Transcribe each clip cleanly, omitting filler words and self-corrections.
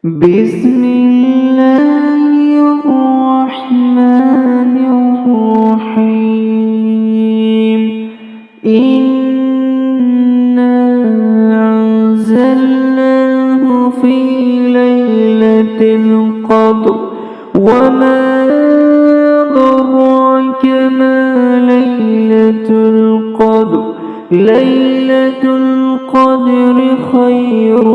بسم الله الرحمن الرحيم. إنا أنزلناه في ليلة القدر وما أدراك ما ليلة القدر. ليلة القدر خير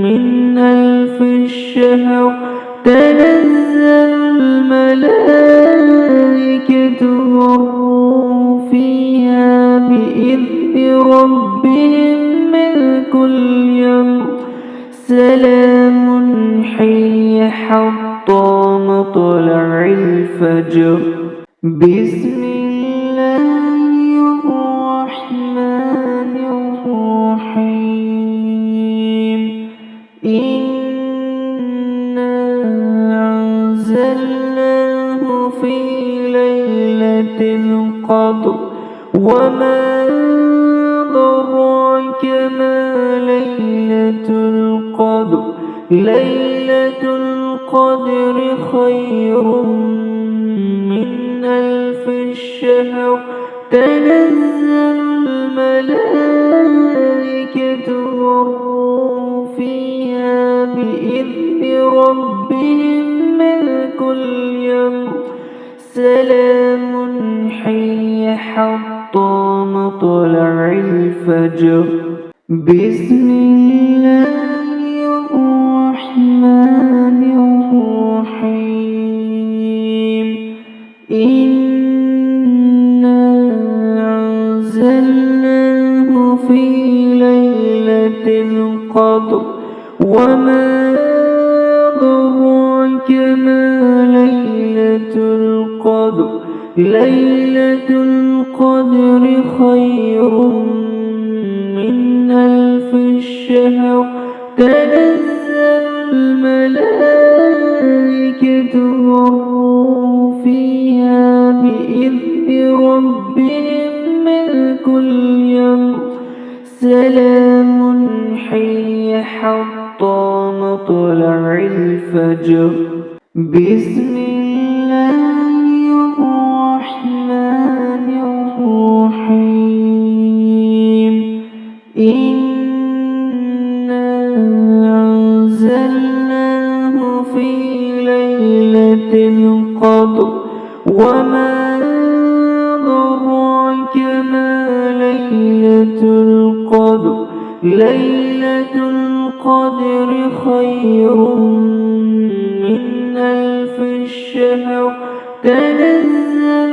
من ألف الشهر. تنزل الملائكة والروح فيها بإذن ربهم من كل أمر. سلام حين حتى مطلع الفجر. بسم الله الرحمن الرحيم. إنا أنزلناه في ليلة القدر وما أدراك ما ليلة القدر. ليلة القدر خير من ألف الشهر. تنزل الملائكة والروح فيها بإذن ربهم من كل أمر. سلام حين حتى مطلع الفجر. بسم الله الرحمن الرحيم. إنا أنزلناه في ليلة القدر وما أدراك ما ليلة القدر. ليلة القدر خير من ألف الشهر. تنزل الملائكة والروح فيها بإذن ربهم من كل أمر. سلام حين حتى مطلع الفجر. بسم الله الرحمن الرحيم. إنا أنزلناه في ليلة القدر وما أدراك ما ليلة القدر. ليلة القدر خير من ألف الشهر. تنزل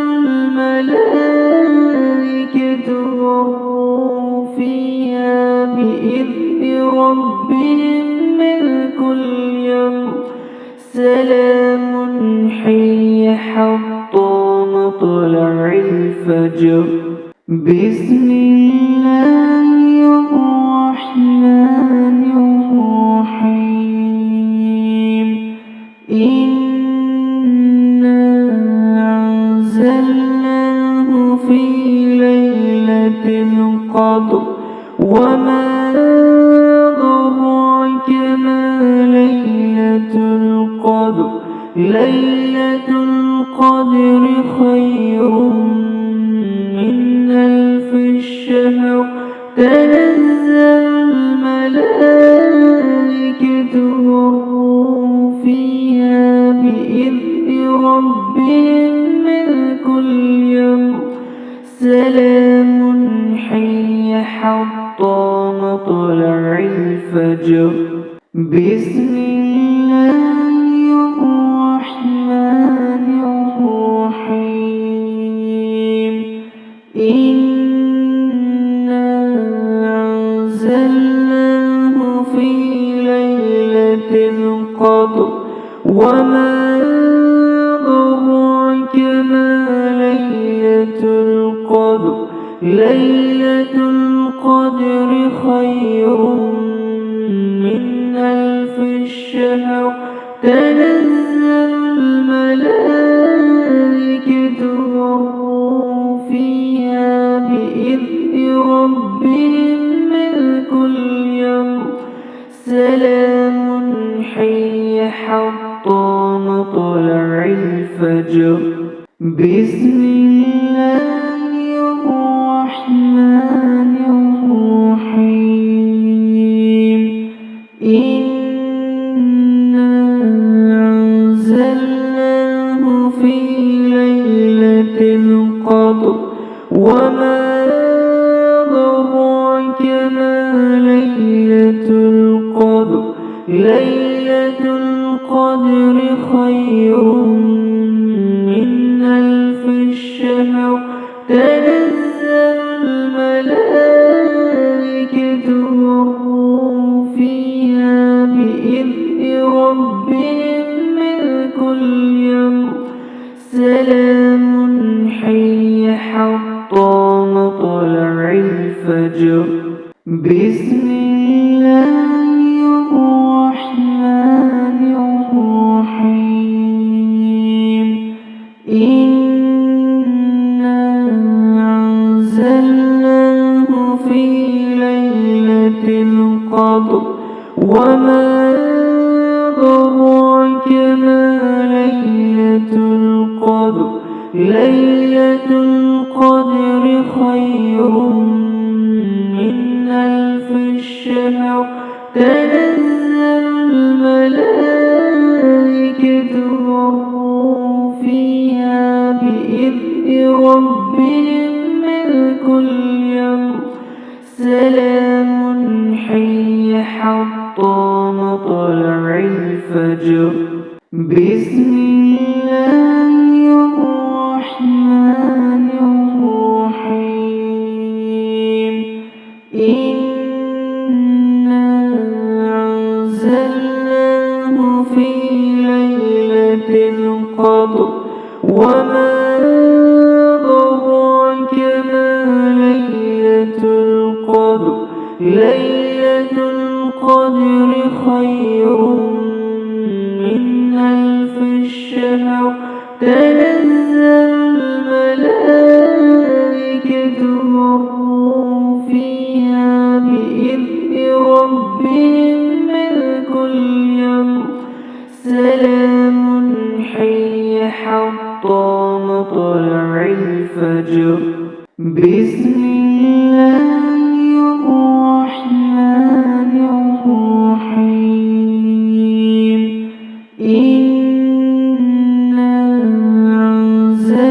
الملائكة والروح فيها بإذن ربهم من كل أمر. سلام حين حتى مطلع الفجر. بسم الله الرحمن الرحيم. إنا أنزلناه في ليلة القدر وما أدراك ما ليلة القدر. ليلة القدر خير من ألف الشهر. تنزل الملائكة والروح فيها بإذن ربهم من كل أمر. سلام حين حتى مطلع الفجر. بسم الله الرحمن الرحيم. إنا أنزلناه في ليلة القدر وما أدراك ما ليلة القدر. ليلة القدر خير من ألف الشهر. تنزل الملائكة والروح فيها بإذن ربهم من كل أمر. سلام الفجر بسم الله الرحمن الرحيم إنا أنزلناه في ليلة القدر وما أدراك ما ليلة القدر ليلة القدر خير من ألف الشهر تنزل الملائكة والروح فيها بإذن ربهم من كل أمر سلام حين حتى مطلع الفجر بسم الله الرحمن الرحيم إنا أنزلناه في ليلة القدر وما أدراك ما ليلة القدر ليلة القدر خير من ألف الشهر تنزل الملائكة والروح فيها بإذن ربهم من كل أمر سلام حين حتى مطلع الفجر بسم الله الرحمن الرحيم إنا أنزلناه في ليلة القدر وما أدراك ما ليلة القدر ليلة القدر خير من ألف الشهر تنزل الملائكة والروح فيها بإذن ربهم من كل أمر سلام حين حتى مطلع الفجر بسم الله الرحمن الرحيم إنا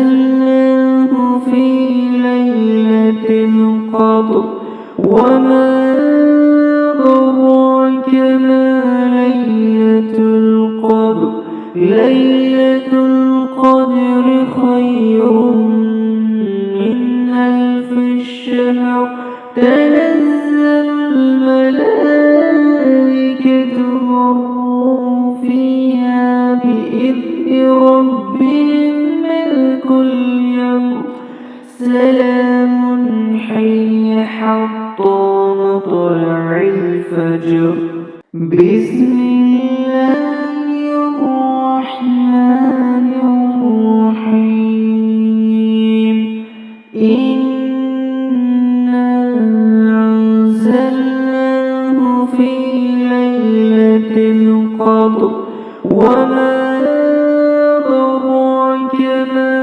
أنزلناه في ليلة القدر وما أدراك ما ليلة القدر ليلة القدر خير من ألف الشهر تنزل الملائكة والروح فيها بإذن ربهم من كل أمر سلام حين حتى مطلع الفجر بسم الله الرحمن الرحيم إنا أنزلناه في ليلة القدر وما أدراك ما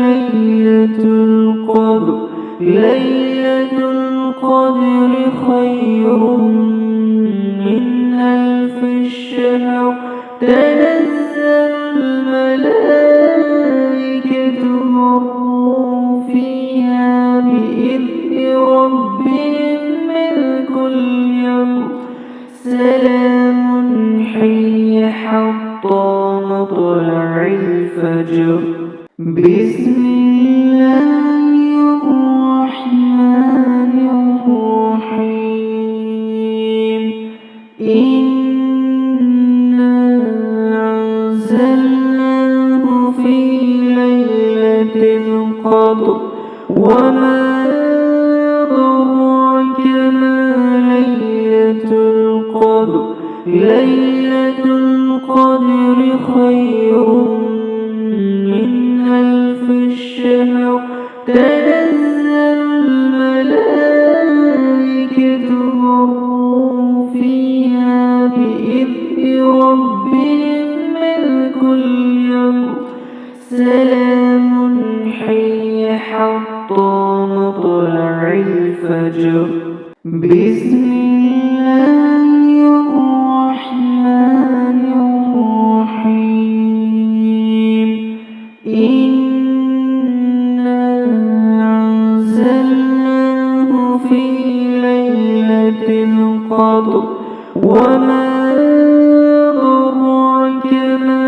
ليلة القدر ليلة القدر خير من ألف الشهر تنزل الملائكة والروح فيها بإذن ربهم من كل أمر سلام حين حتى مطلع الفجر بسم الله الرحمن الرحيم إنا أنزلناه في ليلة القدر وما أدراك ما ليلة القدر ليلة القدر خير من ألف الشهر تنزل الملائكة والروح فيها بإذن ربهم من كل أمر سلام حين حتى مطلع الفجر. بسم الله الرحمن الرحيم. إنا أنزلناه في ليلة القدر وما أدراك ما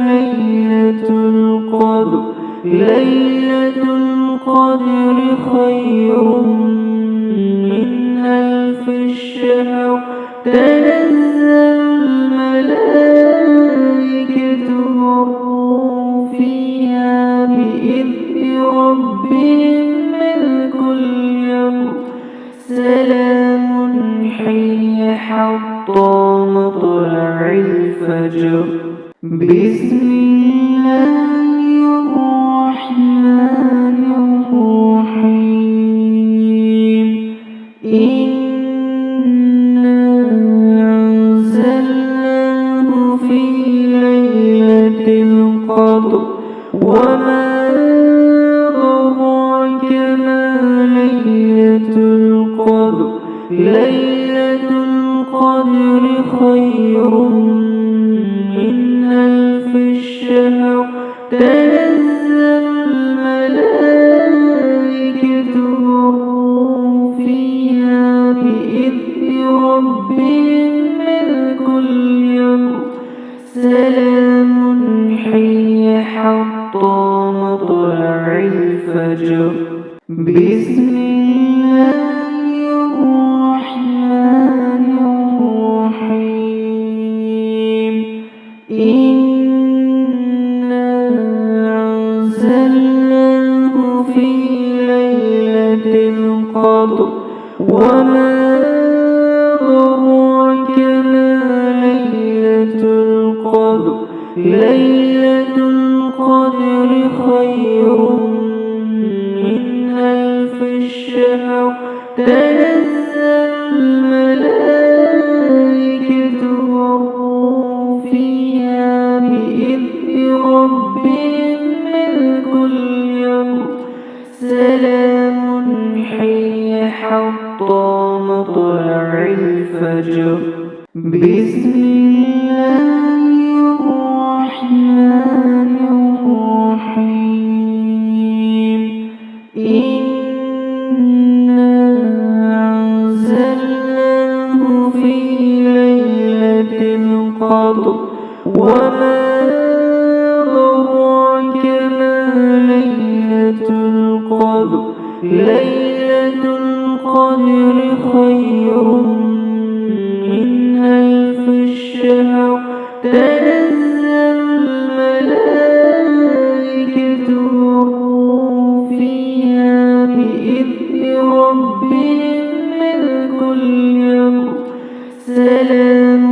ليلة القدر. ليلة القدر خير من ألف الشهر. تنزل الملائكة والروح فيها بإذن ربهم من كل أمر. سلام حين حتى مطلع الفجر. بسم الله الرحمن الرحيم. إنا أنزلناه في ليلة القدر وما أدراك ما ليلة القدر. ليلة القدر خير من ألف الشهر. تنزل الملائكة والروح فيها بإذن ربهم من كل أمر. سلام حين حتى مطلع الفجر. بسم الله الرحمن الرحيم. إنا أنزلناه في ليلة القدر وما أدراك ما ليلة القدر. ليلة القدر خير من ألف الشهر. تنزل الملائكة والروح فيها بإذن ربهم من كل أمر. سلام حين حتى مطلع الفجر. بسم الله الرحمن الرحيم. إنا أنزلناه في ليلة القدر وما أدراك ما ليلة القدر. ليلة القدر خير من ألف الشهر. تنزل الملائكة والروح فيها بإذن ربهم من كل أمر. سلام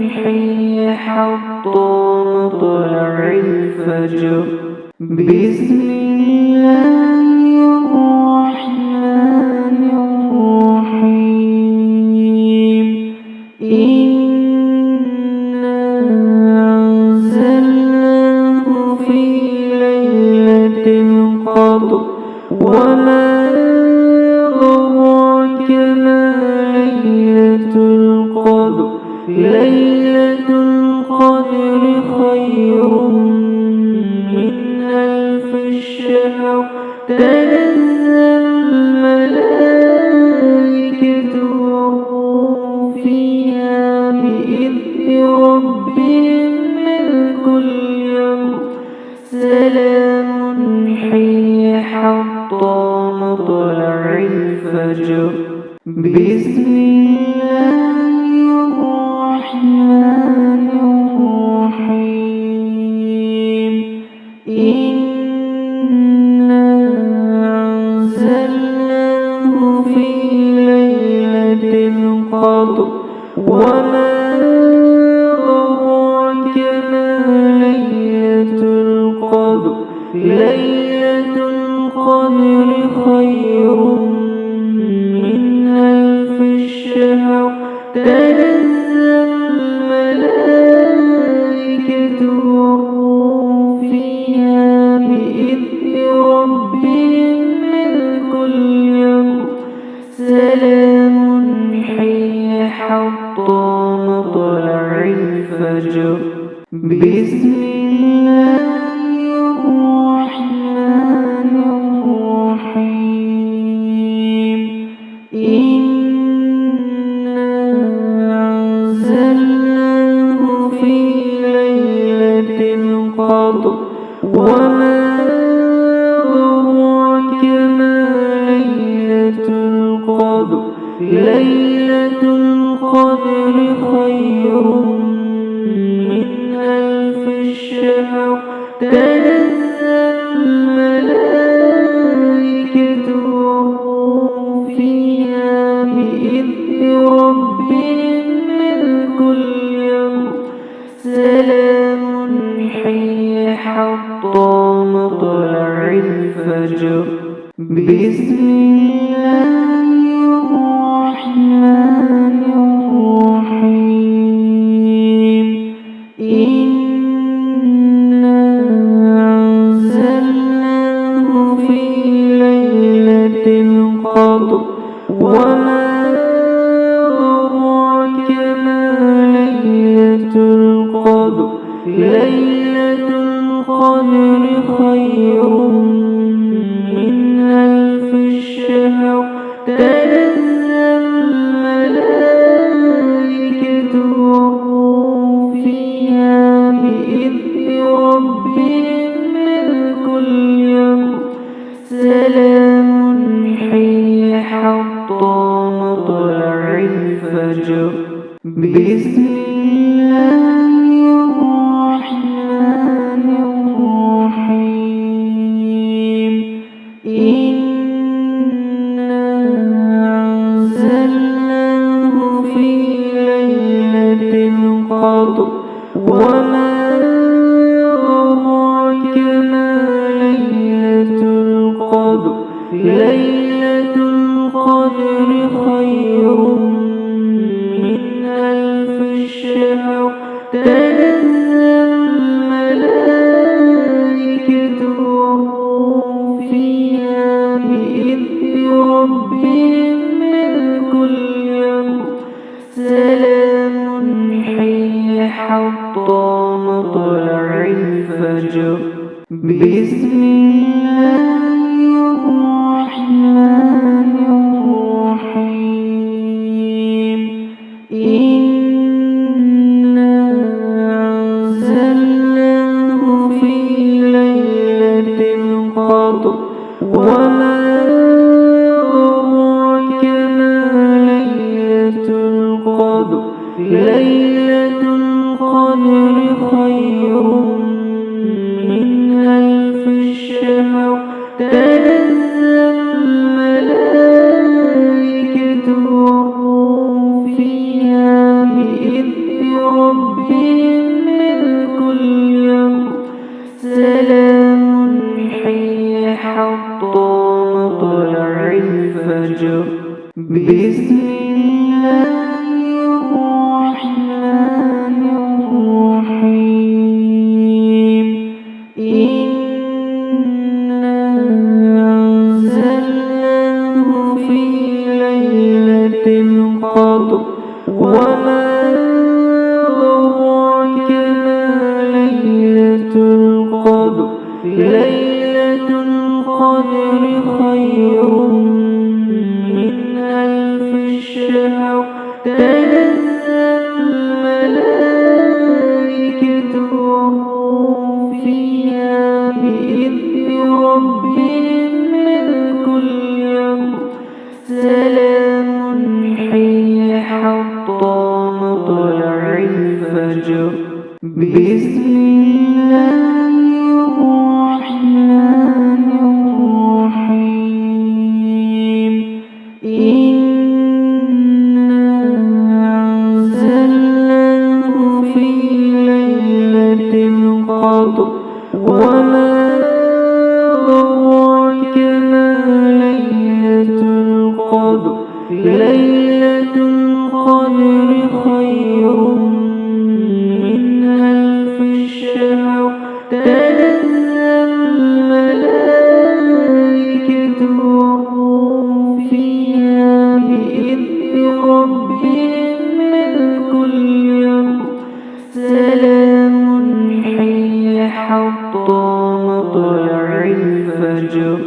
حين حتى مطلع الفجر. بسم الله الرحمن الرحيم. إنا أنزلناه في ليلة القدر وما أدراك ما ليلة القدر. ليلة القدر خير من ألف الشهر. تنزل الملائكة والروح فيها بإذن ربهم من كل أمر. سلام حين حتى مطلع الفجر. بسم الله الرحمن الرحيم. إنا أنزلناه في ليلة القدر وما أدراك ما ليلة القدر. ليلة القدر خير من ألف الشهر. تنزل الملائكة والروح فيها الفجر بسم الله الرحمن الرحيم إنا أنزلناه في ليلة القدر وما أدراك ما ليلة القدر ليلة القدر خير من ألف شهر تنزل الملائكة والروح فيها بإذن ربهم من كل أمر سلام حين حتى مطلع الفجر بسم الله الرحمن الرحيم إنا أنزلناه في ليلة القدر وما أدراك ما ليلة القدر ليلة القدر خير من ألف شهر تنزل الملائكة والروح فيها بإذن ربهم من كل أمر سلام حين حتى مطلع الفجر بسم الله الرحمن الرحيم إنا أنزلناه في ليلة القدر وما أدراك ما ليلة القدر ليلة القدر خير من ألف شهر تنزل الملائكة والروح فيها بإذن ربهم من كل أمر سلام حين حتى مطلع الفجر بسم الله الرحمن الرحيم إنا أنزلناه في ليلة القدر وما أدراك ما ليلة القدر ليلة القدر خير من ألف شهر تنزل الملائكة والروح فيها بإذن ربهم من كل أمر سلام حين حتى مطلع الفجر بسم الله الرحمن الرحيم إنا أنزلناه في ليلة القدر وما أدراك ما ليلة القدر ليلة القدر خير من ألف شهر تنزل الملائكة والروح فيها بإذن ربهم من كل أمر سلام حين حتى مطلع الفجر بسم الله الرحمن الرحيم إنا أنزلناه في ليلة القدر وما أدراك ما ليلة القدر ليلة القدر خير من ألف شهر تنزل الملائكة والروح فيها بإذن ربهم من كل أمر الفجر